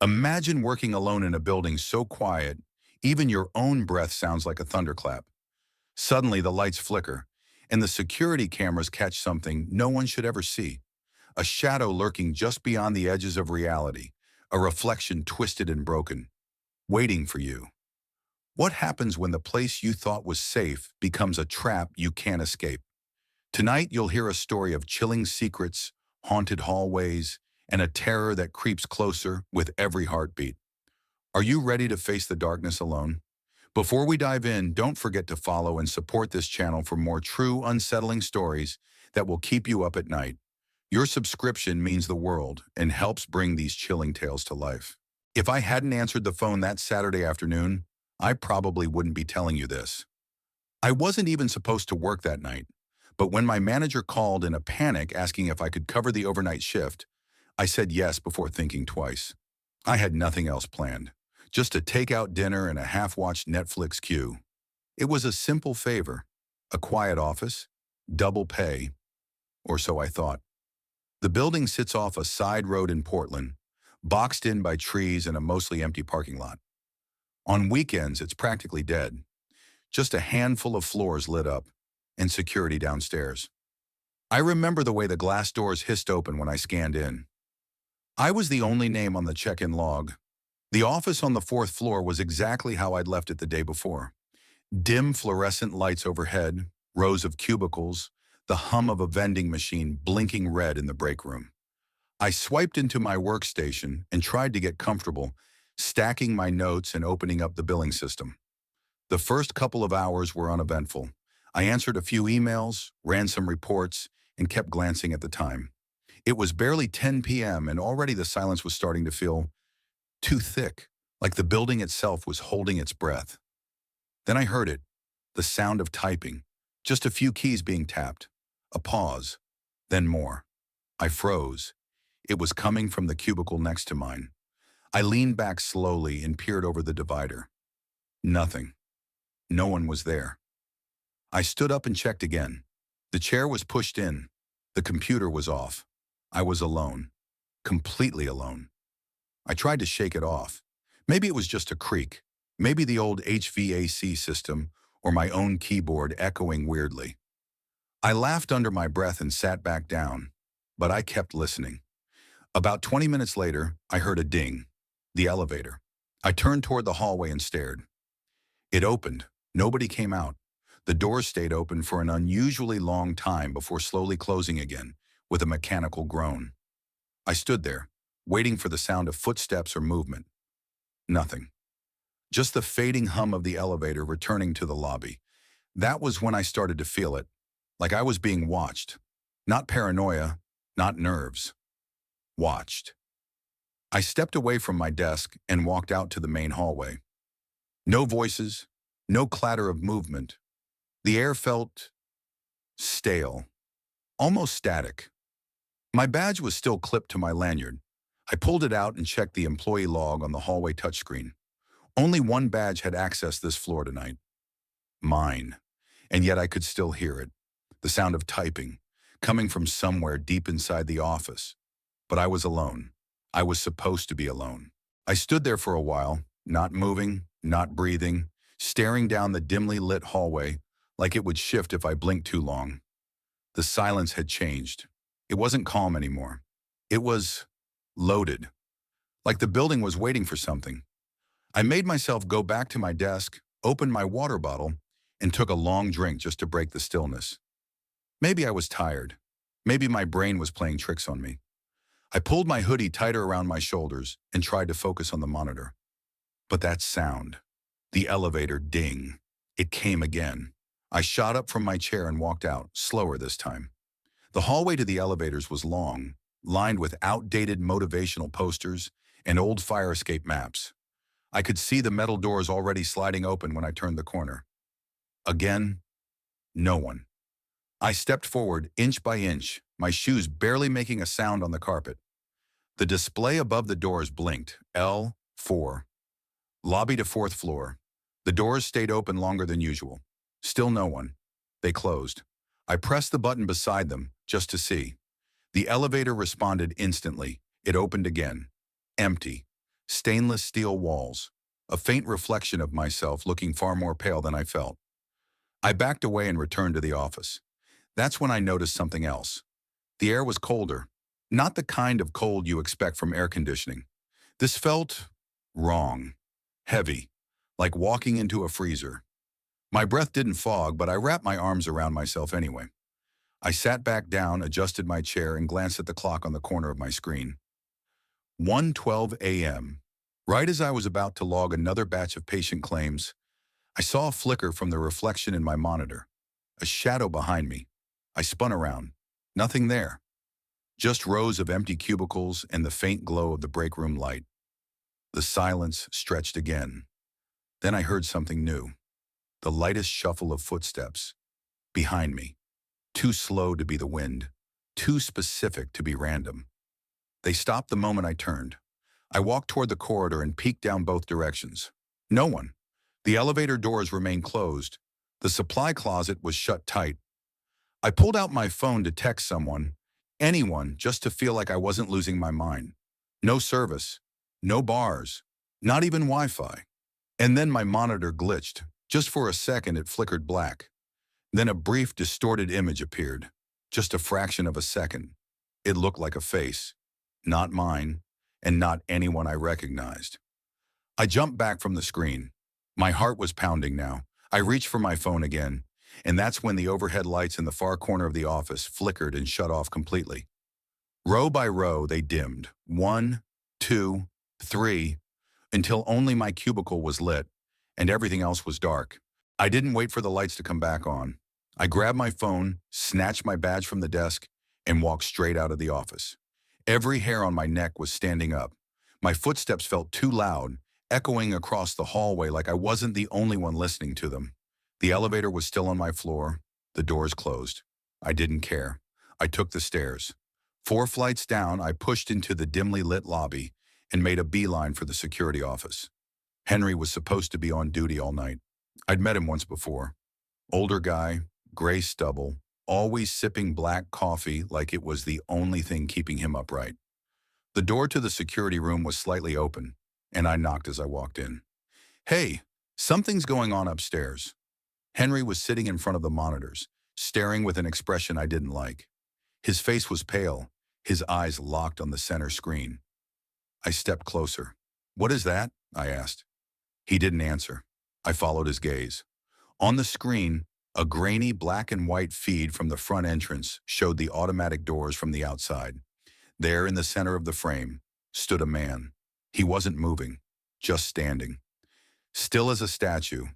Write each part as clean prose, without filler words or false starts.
Imagine working alone in a building so quiet, even your own breath sounds like a thunderclap. Suddenly, the lights flicker, and the security cameras catch something no one should ever see. A shadow lurking just beyond the edges of reality, a reflection twisted and broken, waiting for you. What happens when the place you thought was safe becomes a trap you can't escape? Tonight, you'll hear a story of chilling secrets, haunted hallways, and a terror that creeps closer with every heartbeat. Are you ready to face the darkness alone? Before we dive in, don't forget to follow and support this channel for more true, unsettling stories that will keep you up at night. Your subscription means the world and helps bring these chilling tales to life. If I hadn't answered the phone that Saturday afternoon, I probably wouldn't be telling you this. I wasn't even supposed to work that night, but when my manager called in a panic asking if I could cover the overnight shift, I said yes before thinking twice. I had nothing else planned, just a takeout dinner and a half-watched Netflix queue. It was a simple favor, a quiet office, double pay, or so I thought. The building sits off a side road in Portland, boxed in by trees and a mostly empty parking lot. On weekends, it's practically dead, just a handful of floors lit up, and security downstairs. I remember the way the glass doors hissed open when I scanned in. I was the only name on the check-in log. The office on the fourth floor was exactly how I'd left it the day before. Dim fluorescent lights overhead, rows of cubicles, the hum of a vending machine blinking red in the break room. I swiped into my workstation and tried to get comfortable, stacking my notes and opening up the billing system. The first couple of hours were uneventful. I answered a few emails, ran some reports, and kept glancing at the time. It was barely 10 p.m. and already the silence was starting to feel too thick, like the building itself was holding its breath. Then I heard it, the sound of typing, just a few keys being tapped, a pause, then more. I froze. It was coming from the cubicle next to mine. I leaned back slowly and peered over the divider. Nothing. No one was there. I stood up and checked again. The chair was pushed in. The computer was off. I was alone. Completely alone. I tried to shake it off. Maybe it was just a creak. Maybe the old HVAC system or my own keyboard echoing weirdly. I laughed under my breath and sat back down, but I kept listening. About 20 minutes later, I heard a ding. The elevator. I turned toward the hallway and stared. It opened. Nobody came out. The doors stayed open for an unusually long time before slowly closing again, with a mechanical groan. I stood there, waiting for the sound of footsteps or movement. Nothing. Just the fading hum of the elevator returning to the lobby. That was when I started to feel it, like I was being watched. Not paranoia, not nerves. Watched. I stepped away from my desk and walked out to the main hallway. No voices, no clatter of movement. The air felt stale, almost static. My badge was still clipped to my lanyard. I pulled it out and checked the employee log on the hallway touchscreen. Only one badge had accessed this floor tonight. Mine. And yet I could still hear it. The sound of typing, coming from somewhere deep inside the office. But I was alone. I was supposed to be alone. I stood there for a while, not moving, not breathing, staring down the dimly lit hallway like it would shift if I blinked too long. The silence had changed. It wasn't calm anymore. It was loaded, like the building was waiting for something. I made myself go back to my desk, opened my water bottle, and took a long drink just to break the stillness. Maybe I was tired. Maybe my brain was playing tricks on me. I pulled my hoodie tighter around my shoulders and tried to focus on the monitor. But that sound, the elevator ding, it came again. I shot up from my chair and walked out, slower this time. The hallway to the elevators was long, lined with outdated motivational posters and old fire escape maps. I could see the metal doors already sliding open when I turned the corner. Again, no one. I stepped forward inch by inch, my shoes barely making a sound on the carpet. The display above the doors blinked, L4. Lobby to fourth floor. The doors stayed open longer than usual. Still no one. They closed. I pressed the button beside them, just to see. The elevator responded instantly. It opened again. Empty. stainless steel walls, a faint reflection of myself looking far more pale than I felt. I backed away and returned to the office. That's when I noticed something else. The air was colder, not the kind of cold you expect from air conditioning. This felt wrong, heavy, like walking into a freezer. My breath didn't fog, but I wrapped my arms around myself anyway. I sat back down, adjusted my chair, and glanced at the clock on the corner of my screen. 1:12 a.m. Right as I was about to log another batch of patient claims, I saw a flicker from the reflection in my monitor, a shadow behind me. I spun around. Nothing there. Just rows of empty cubicles and the faint glow of the break room light. The silence stretched again. Then I heard something new. The lightest shuffle of footsteps. Behind me. Too slow to be the wind. Too specific to be random. They stopped the moment I turned. I walked toward the corridor and peeked down both directions. No one. The elevator doors remained closed. The supply closet was shut tight. I pulled out my phone to text someone, anyone, just to feel like I wasn't losing my mind. No service. No bars. Not even Wi-Fi. And then my monitor glitched. Just for a second, it flickered black. Then a brief, distorted image appeared. Just a fraction of a second. It looked like a face. Not mine, and not anyone I recognized. I jumped back from the screen. My heart was pounding now. I reached for my phone again, and that's when the overhead lights in the far corner of the office flickered and shut off completely. Row by row, they dimmed. 1, 2, 3, until only my cubicle was lit, and everything else was dark. I didn't wait for the lights to come back on. I grabbed my phone, snatched my badge from the desk, and walked straight out of the office. Every hair on my neck was standing up. My footsteps felt too loud, echoing across the hallway like I wasn't the only one listening to them. The elevator was still on my floor, the doors closed. I didn't care. I took the stairs. 4 flights down, I pushed into the dimly lit lobby and made a beeline for the security office. Henry was supposed to be on duty all night. I'd met him once before. Older guy, gray stubble, always sipping black coffee like it was the only thing keeping him upright. The door to the security room was slightly open, and I knocked as I walked in. "Hey, something's going on upstairs." Henry was sitting in front of the monitors, staring with an expression I didn't like. His face was pale, his eyes locked on the center screen. I stepped closer. "What is that?" I asked. He didn't answer. I followed his gaze. On the screen, a grainy black and white feed from the front entrance showed the automatic doors from the outside. There in the center of the frame stood a man. He wasn't moving, just standing. Still as a statue,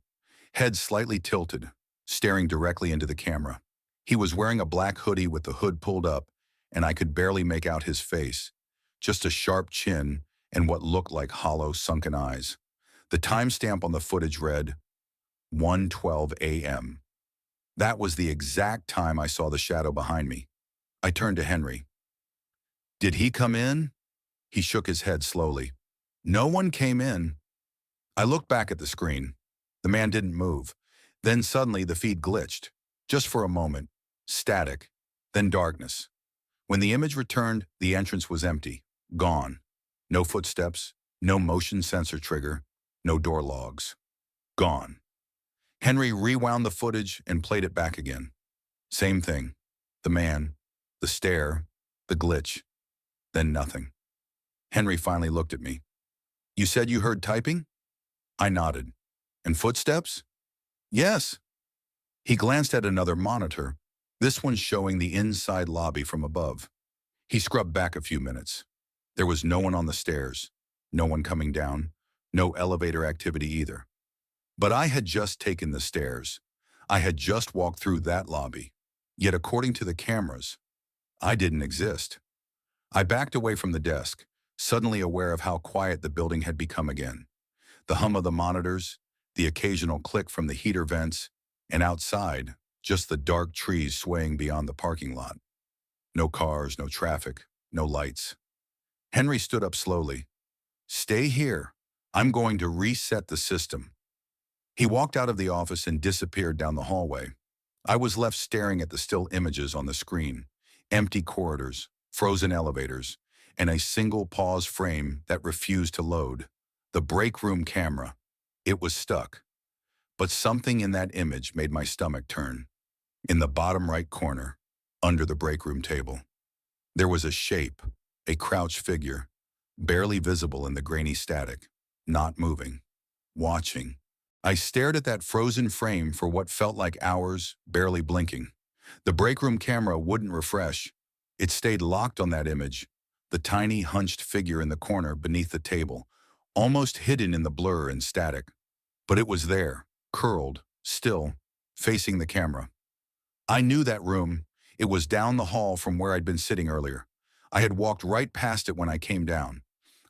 head slightly tilted, staring directly into the camera. He was wearing a black hoodie with the hood pulled up, and I could barely make out his face. Just a sharp chin and what looked like hollow, sunken eyes. The timestamp on the footage read 1:12 a.m. That was the exact time I saw the shadow behind me. I turned to Henry. "Did he come in?" He shook his head slowly. "No one came in." I looked back at the screen. The man didn't move. Then suddenly the feed glitched. Just for a moment. Static. Then darkness. When the image returned, the entrance was empty. Gone. No footsteps. No motion sensor trigger. No door logs. Gone. Henry rewound the footage and played it back again. Same thing. The man, the stare, the glitch. Then nothing. Henry finally looked at me. "You said you heard typing?" I nodded. "And footsteps?" "Yes." He glanced at another monitor, this one showing the inside lobby from above. He scrubbed back a few minutes. There was no one on the stairs, no one coming down, no elevator activity either. But I had just taken the stairs. I had just walked through that lobby. Yet according to the cameras, I didn't exist. I backed away from the desk, suddenly aware of how quiet the building had become again. The hum of the monitors, the occasional click from the heater vents, and outside, just the dark trees swaying beyond the parking lot. No cars, no traffic, no lights. Henry stood up slowly. "Stay here. I'm going to reset the system." He walked out of the office and disappeared down the hallway. I was left staring at the still images on the screen, empty corridors, frozen elevators, and a single pause frame that refused to load. The break room camera. It was stuck. But something in that image made my stomach turn. In the bottom right corner, under the break room table, there was a shape, a crouched figure, barely visible in the grainy static, not moving, watching. I stared at that frozen frame for what felt like hours, barely blinking. The break room camera wouldn't refresh. It stayed locked on that image, the tiny, hunched figure in the corner beneath the table, almost hidden in the blur and static. But it was there, curled, still, facing the camera. I knew that room. It was down the hall from where I'd been sitting earlier. I had walked right past it when I came down.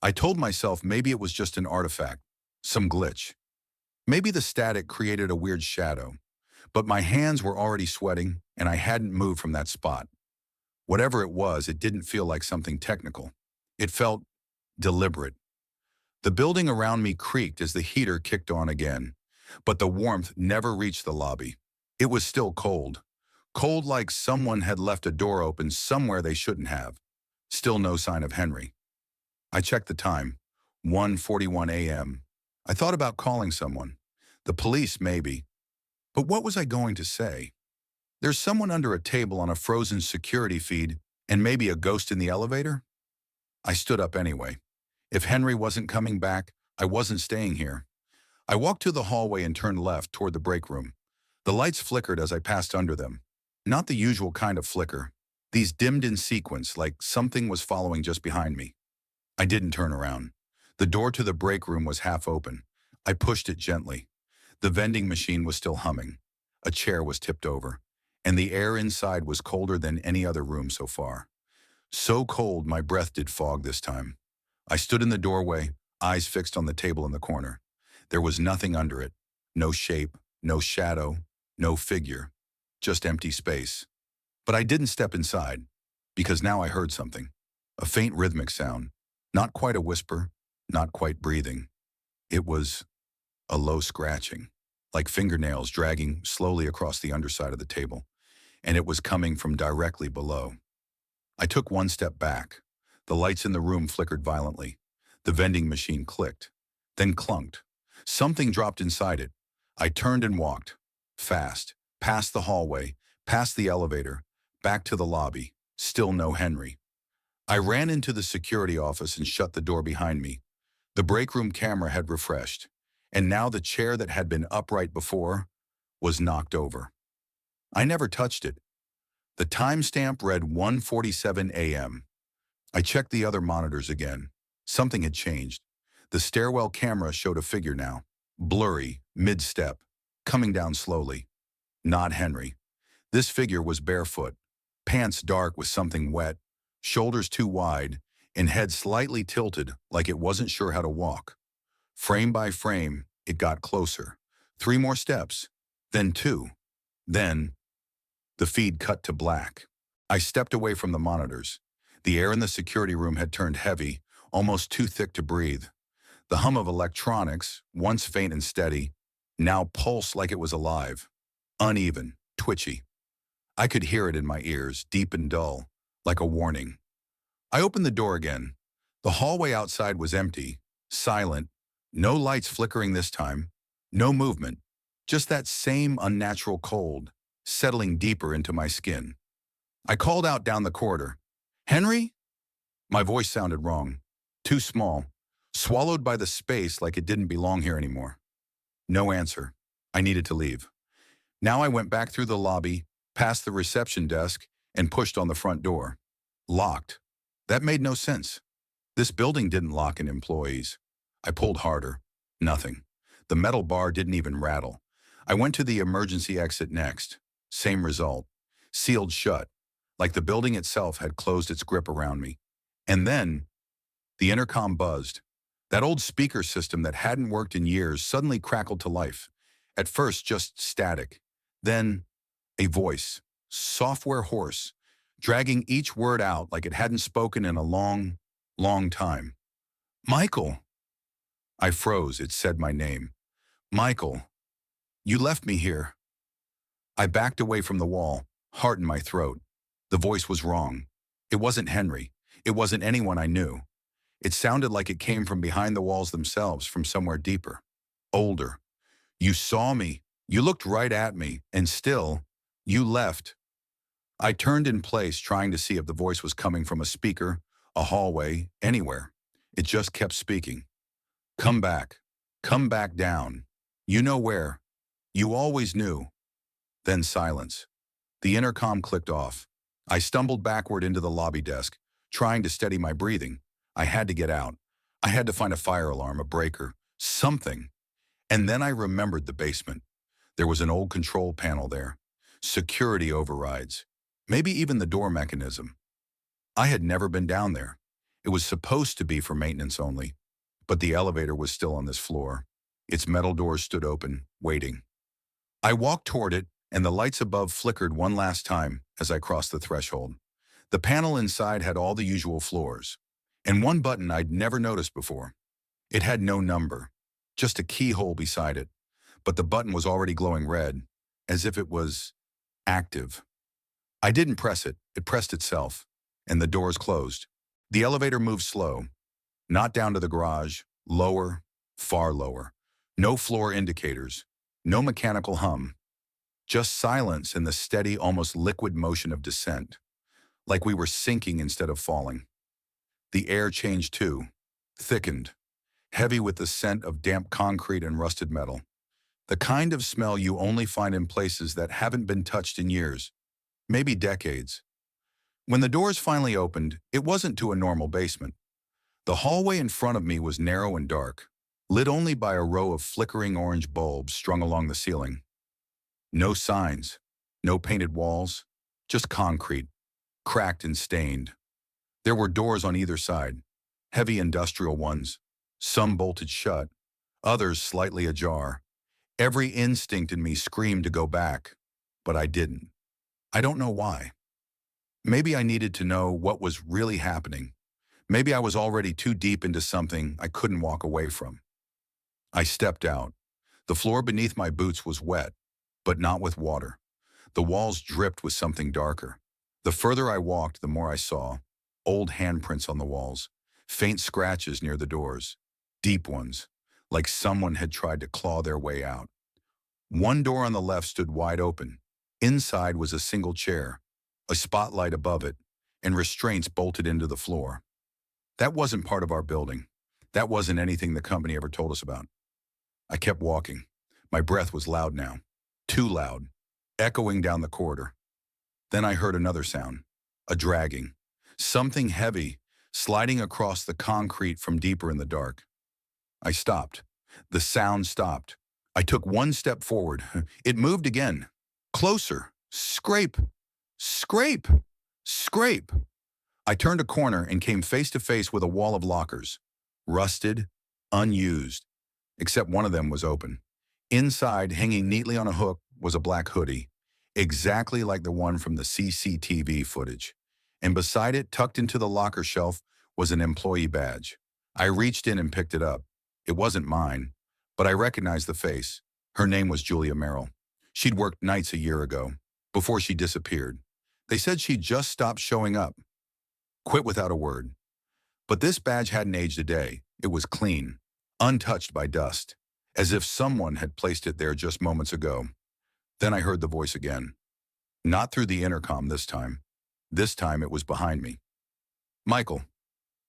I told myself maybe it was just an artifact, some glitch. Maybe the static created a weird shadow. But my hands were already sweating, and I hadn't moved from that spot. Whatever it was, it didn't feel like something technical. It felt deliberate. The building around me creaked as the heater kicked on again, but the warmth never reached the lobby. It was still cold. Cold like someone had left a door open somewhere they shouldn't have. Still no sign of Henry. I checked the time, 1:41 a.m. I thought about calling someone. The police, maybe. But what was I going to say? There's someone under a table on a frozen security feed and maybe a ghost in the elevator? I stood up anyway. If Henry wasn't coming back, I wasn't staying here. I walked to the hallway and turned left toward the break room. The lights flickered as I passed under them. Not the usual kind of flicker. These dimmed in sequence like something was following just behind me. I didn't turn around. The door to the break room was half open. I pushed it gently. The vending machine was still humming. A chair was tipped over, and the air inside was colder than any other room so far. So cold my breath did fog this time. I stood in the doorway, eyes fixed on the table in the corner. There was nothing under it. No shape, no shadow, no figure. Just empty space. But I didn't step inside, because now I heard something. A faint rhythmic sound. Not quite a whisper, not quite breathing. It was a low scratching, like fingernails dragging slowly across the underside of the table, and it was coming from directly below. I took one step back. The lights in the room flickered violently. The vending machine clicked, then clunked. Something dropped inside it. I turned and walked, fast, past the hallway, past the elevator, back to the lobby. Still no Henry. I ran into the security office and shut the door behind me. The break room camera had refreshed, and now the chair that had been upright before was knocked over. I never touched it. The timestamp read 1:47 a.m. I checked the other monitors again. Something had changed. The stairwell camera showed a figure now, blurry, mid-step, coming down slowly. Not Henry. This figure was barefoot, pants dark with something wet, shoulders too wide, and head slightly tilted like it wasn't sure how to walk. Frame by frame, it got closer. 3 more steps, then 2. Then, the feed cut to black. I stepped away from the monitors. The air in the security room had turned heavy, almost too thick to breathe. The hum of electronics, once faint and steady, now pulsed like it was alive. Uneven, twitchy. I could hear it in my ears, deep and dull, like a warning. I opened the door again. The hallway outside was empty, silent, no lights flickering this time, no movement, just that same unnatural cold, settling deeper into my skin. I called out down the corridor, "Henry?" My voice sounded wrong, too small, swallowed by the space like it didn't belong here anymore. No answer. I needed to leave. Now I went back through the lobby, past the reception desk, and pushed on the front door. Locked. That made no sense. This building didn't lock in employees. I pulled harder. Nothing. The metal bar didn't even rattle. I went to the emergency exit next. Same result. Sealed shut, like the building itself had closed its grip around me. And then, the intercom buzzed. That old speaker system that hadn't worked in years suddenly crackled to life. At first, just static. Then, a voice, software hoarse, dragging each word out like it hadn't spoken in a long, long time. "Michael." I froze. It said my name. "Michael, you left me here." I backed away from the wall, heart in my throat. The voice was wrong. It wasn't Henry. It wasn't anyone I knew. It sounded like it came from behind the walls themselves, from somewhere deeper. Older. You saw me. You looked right at me, and still, you left. I turned in place, trying to see if the voice was coming from a speaker, a hallway, anywhere. It just kept speaking. Come back. Come back down. You know where. You always knew. Then silence. The intercom clicked off. I stumbled backward into the lobby desk, trying to steady my breathing. I had to get out. I had to find a fire alarm, a breaker, something. And then I remembered the basement. There was an old control panel there. Security overrides. Maybe even the door mechanism. I had never been down there. It was supposed to be for maintenance only. But the elevator was still on this floor. Its metal doors stood open, waiting. I walked toward it, and the lights above flickered one last time as I crossed the threshold. The panel inside had all the usual floors, and one button I'd never noticed before. It had no number, just a keyhole beside it, but the button was already glowing red, as if it was active. I didn't press it, it pressed itself, and the doors closed. The elevator moved slow, not down to the garage, lower, far lower. No floor indicators, no mechanical hum, just silence and the steady, almost liquid motion of descent, like we were sinking instead of falling. The air changed too, thickened, heavy with the scent of damp concrete and rusted metal. The kind of smell you only find in places that haven't been touched in years, maybe decades. When the doors finally opened, it wasn't to a normal basement. The hallway in front of me was narrow and dark, lit only by a row of flickering orange bulbs strung along the ceiling. No signs, no painted walls, just concrete, cracked and stained. There were doors on either side, heavy industrial ones, some bolted shut, others slightly ajar. Every instinct in me screamed to go back, but I didn't. I don't know why. Maybe I needed to know what was really happening. Maybe I was already too deep into something I couldn't walk away from. I stepped out. The floor beneath my boots was wet, but not with water. The walls dripped with something darker. The further I walked, the more I saw. Old handprints on the walls, faint scratches near the doors, deep ones, like someone had tried to claw their way out. One door on the left stood wide open. Inside was a single chair, a spotlight above it, and restraints bolted into the floor. That wasn't part of our building. That wasn't anything the company ever told us about. I kept walking. My breath was loud now. Too loud, echoing down the corridor. Then I heard another sound, a dragging, something heavy, sliding across the concrete from deeper in the dark. I stopped. The sound stopped. I took one step forward. It moved again. Closer. Scrape. Scrape. Scrape. I turned a corner and came face to face with a wall of lockers. Rusted, unused, except one of them was open. Inside, hanging neatly on a hook, was a black hoodie, exactly like the one from the CCTV footage. And beside it, tucked into the locker shelf, was an employee badge. I reached in and picked it up. It wasn't mine, but I recognized the face. Her name was Julia Merrill. She'd worked nights a year ago, before she disappeared. They said she'd just stopped showing up. Quit without a word. But this badge hadn't aged a day. It was clean, untouched by dust, as if someone had placed it there just moments ago. Then I heard the voice again. Not through the intercom this time. This time it was behind me. Michael.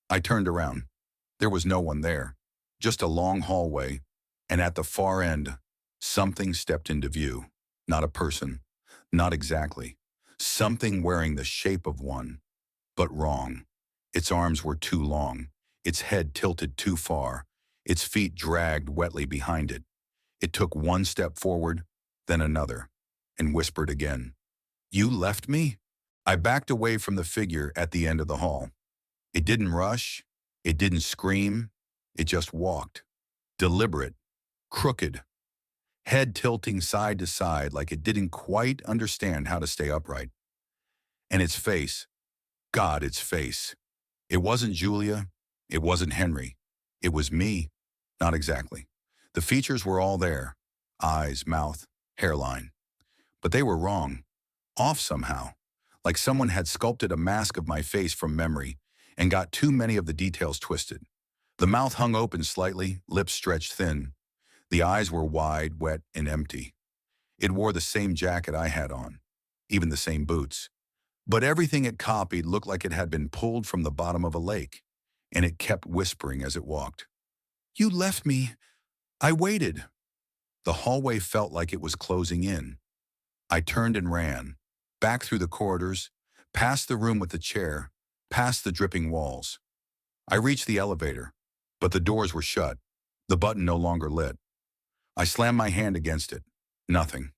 I turned around. There was no one there. Just a long hallway, and at the far end, something stepped into view. Not a person. Not exactly. Something wearing the shape of one, but wrong. Its arms were too long. Its head tilted too far. Its feet dragged wetly behind it. It took one step forward, then another, and whispered again. You left me? I backed away from the figure at the end of the hall. It didn't rush. It didn't scream. It just walked. Deliberate. Crooked. Head tilting side to side like it didn't quite understand how to stay upright. And its face. God, its face. It wasn't Julia. It wasn't Henry. It was me. Not exactly. The features were all there. Eyes, mouth, hairline. But they were wrong. Off somehow. Like someone had sculpted a mask of my face from memory and got too many of the details twisted. The mouth hung open slightly, lips stretched thin. The eyes were wide, wet, and empty. It wore the same jacket I had on, even the same boots. But everything it copied looked like it had been pulled from the bottom of a lake, and it kept whispering as it walked. "You left me. I waited." The hallway felt like it was closing in. I turned and ran, back through the corridors, past the room with the chair, past the dripping walls. I reached the elevator, but the doors were shut, the button no longer lit. I slammed my hand against it. Nothing.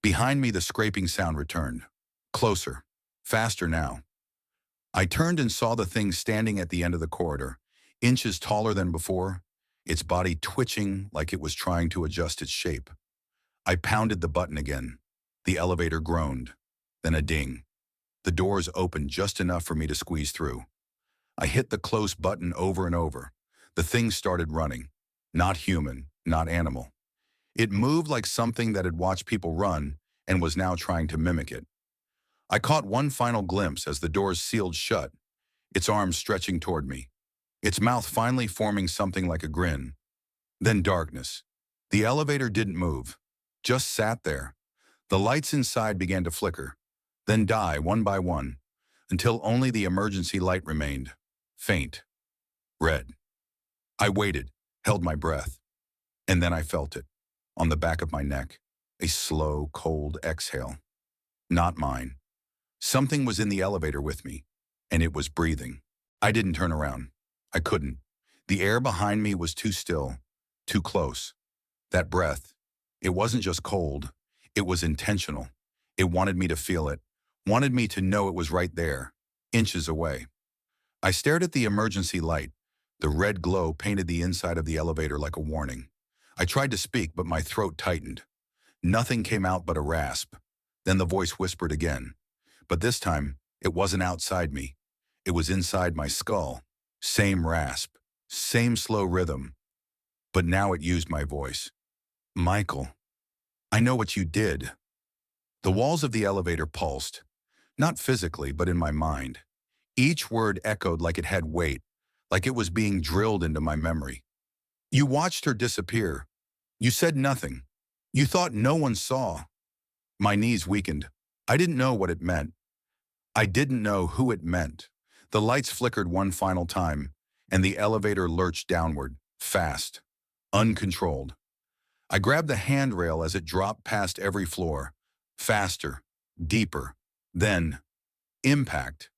Behind me, the scraping sound returned. Closer. Faster now. I turned and saw the thing standing at the end of the corridor, inches taller than before, its body twitching like it was trying to adjust its shape. I pounded the button again. The elevator groaned. Then a ding. The doors opened just enough for me to squeeze through. I hit the close button over and over. The thing started running. Not human, not animal. It moved like something that had watched people run and was now trying to mimic it. I caught one final glimpse as the doors sealed shut, its arms stretching toward me, its mouth finally forming something like a grin. Then darkness. The elevator didn't move, just sat there. The lights inside began to flicker, then die one by one, until only the emergency light remained, faint, red. I waited, held my breath, and then I felt it, on the back of my neck, a slow, cold exhale. Not mine. Something was in the elevator with me, and it was breathing. I didn't turn around. I couldn't. The air behind me was too still, too close. That breath, it wasn't just cold, it was intentional. It wanted me to feel it, wanted me to know it was right there, inches away. I stared at the emergency light. The red glow painted the inside of the elevator like a warning. I tried to speak, but my throat tightened. Nothing came out but a rasp. Then the voice whispered again. But this time, it wasn't outside me. It was inside my skull. Same rasp, same slow rhythm. But now it used my voice. "Michael, I know what you did." The walls of the elevator pulsed, not physically, but in my mind. Each word echoed like it had weight, like it was being drilled into my memory. "You watched her disappear. You said nothing. You thought no one saw." My knees weakened. I didn't know what it meant. I didn't know who it meant. The lights flickered one final time, and the elevator lurched downward, fast, uncontrolled. I grabbed the handrail as it dropped past every floor. Faster, deeper. Then, impact.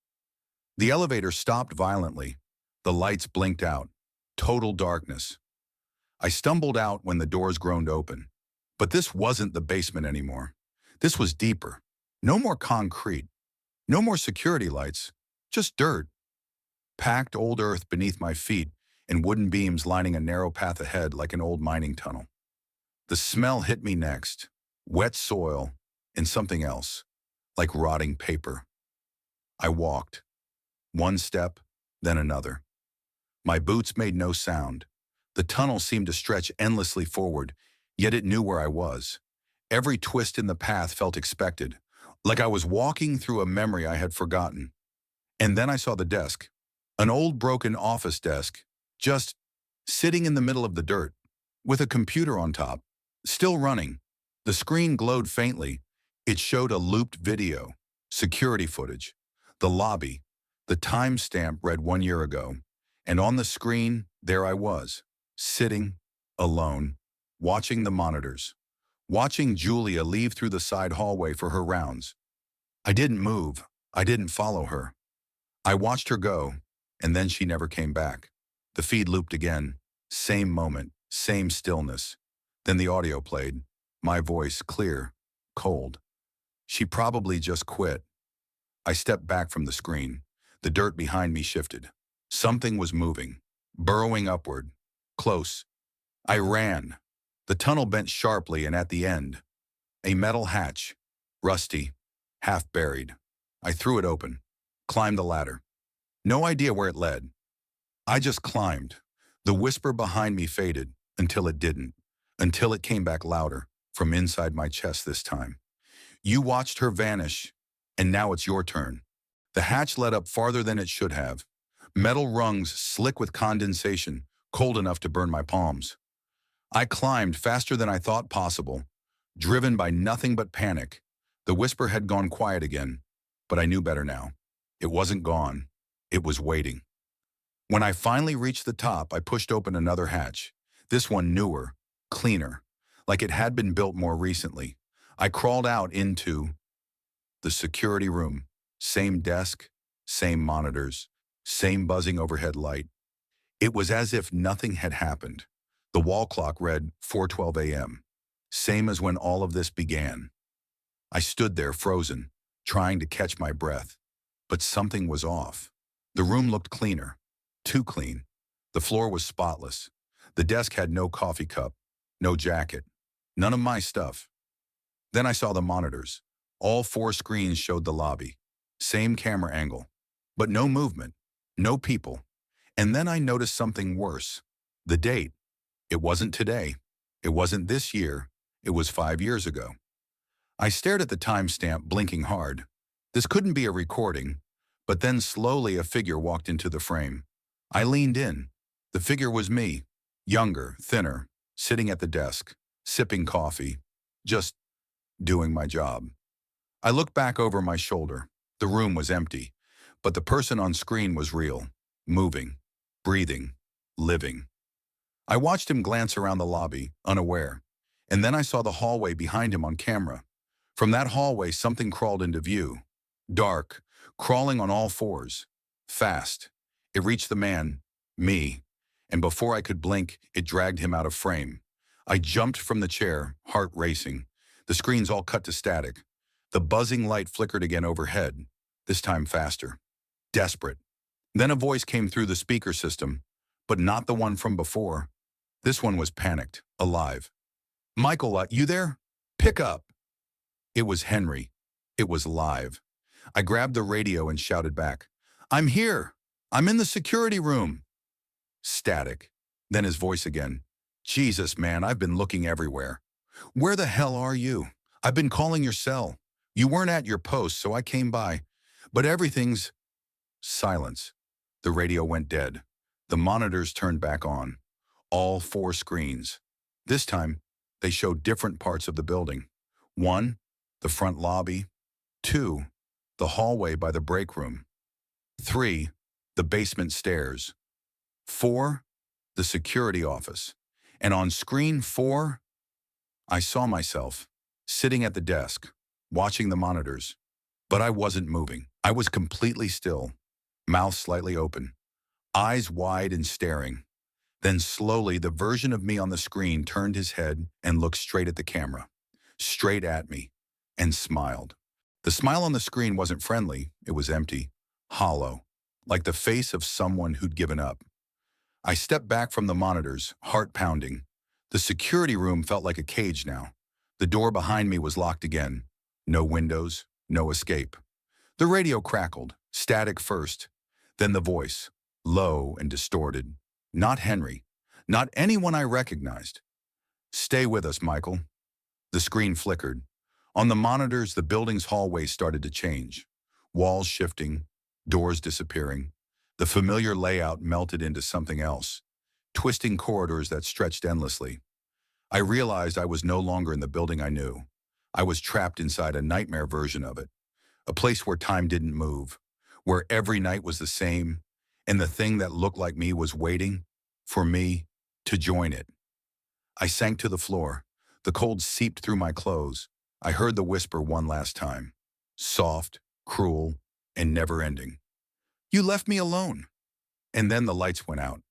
The elevator stopped violently. The lights blinked out. Total darkness. I stumbled out when the doors groaned open. But this wasn't the basement anymore. This was deeper. No more concrete. No more security lights. Just dirt. Packed old earth beneath my feet and wooden beams lining a narrow path ahead like an old mining tunnel. The smell hit me next. Wet soil and something else, like rotting paper. I walked. One step, then another. My boots made no sound. The tunnel seemed to stretch endlessly forward, yet it knew where I was. Every twist in the path felt expected, like I was walking through a memory I had forgotten. And then I saw the desk, an old broken office desk, just sitting in the middle of the dirt, with a computer on top, still running. The screen glowed faintly. It showed a looped video, security footage, the lobby. The timestamp read 1 year ago, and on the screen, there I was, sitting, alone, watching the monitors, watching Julia leave through the side hallway for her rounds. I didn't move. I didn't follow her. I watched her go, and then she never came back. The feed looped again, same moment, same stillness. Then the audio played, my voice clear, cold. She probably just quit. I stepped back from the screen. The dirt behind me shifted. Something was moving, burrowing upward, close. I ran. The tunnel bent sharply, and at the end, a metal hatch, rusty, half buried. I threw it open, climbed the ladder. No idea where it led. I just climbed. The whisper behind me faded until it didn't, until it came back louder, from inside my chest this time. You watched her vanish, and now it's your turn. The hatch led up farther than it should have, Metal rungs slick with condensation, cold enough to burn my palms. I climbed faster than I thought possible, driven by nothing but panic. The whisper had gone quiet again, but I knew better now. It wasn't gone. It was waiting. When I finally reached the top, I pushed open another hatch. This one newer, cleaner, like it had been built more recently. I crawled out into the security room. Same desk, same monitors, same buzzing overhead light. It was as if nothing had happened. The wall clock read 4:12 a.m., same as when all of this began. I stood there frozen, trying to catch my breath. But something was off. The room looked cleaner. Too clean. The floor was spotless. The desk had no coffee cup, no jacket, none of my stuff. Then I saw the monitors. All four screens showed the lobby. Same camera angle. But no movement. No people. And then I noticed something worse. The date. It wasn't today. It wasn't this year. It was 5 years ago. I stared at the timestamp, blinking hard. This couldn't be a recording. But then slowly a figure walked into the frame. I leaned in. The figure was me. Younger, thinner, sitting at the desk, sipping coffee, just doing my job. I looked back over my shoulder. The room was empty, but the person on screen was real, moving, breathing, living. I watched him glance around the lobby, unaware, and then I saw the hallway behind him on camera. From that hallway, something crawled into view. Dark, crawling on all fours. Fast. It reached the man, me, and before I could blink, it dragged him out of frame. I jumped from the chair, heart racing. The screens all cut to static. The buzzing light flickered again overhead, this time faster. Desperate. Then a voice came through the speaker system, but not the one from before. This one was panicked, alive. "Michael, you there? Pick up." It was Henry. It was live. I grabbed the radio and shouted back, "I'm here. I'm in the security room." Static. Then his voice again. "Jesus, man, I've been looking everywhere. Where the hell are you? I've been calling your cell. You weren't at your post, so I came by. But everything's..." Silence. The radio went dead. The monitors turned back on. All four screens. This time, they showed different parts of the building. 1, the front lobby. 2, the hallway by the break room. 3, the basement stairs. 4, the security office. And on screen 4, I saw myself, sitting at the desk, watching the monitors. But I wasn't moving. I was completely still, mouth slightly open, eyes wide and staring. Then slowly, the version of me on the screen turned his head and looked straight at the camera, straight at me, and smiled. The smile on the screen wasn't friendly. It was empty, hollow, like the face of someone who'd given up. I stepped back from the monitors, heart pounding. The security room felt like a cage now. The door behind me was locked again. No windows, no escape. The radio crackled, static first, then the voice, low and distorted. Not Henry, not anyone I recognized. "Stay with us, Michael." The screen flickered. On the monitors, the building's hallway started to change. Walls shifting, doors disappearing. The familiar layout melted into something else. Twisting corridors that stretched endlessly. I realized I was no longer in the building I knew. I was trapped inside a nightmare version of it. A place where time didn't move, where every night was the same, and the thing that looked like me was waiting for me to join it. I sank to the floor. The cold seeped through my clothes. I heard the whisper one last time. Soft, cruel, and never-ending. "You left me alone." And then the lights went out.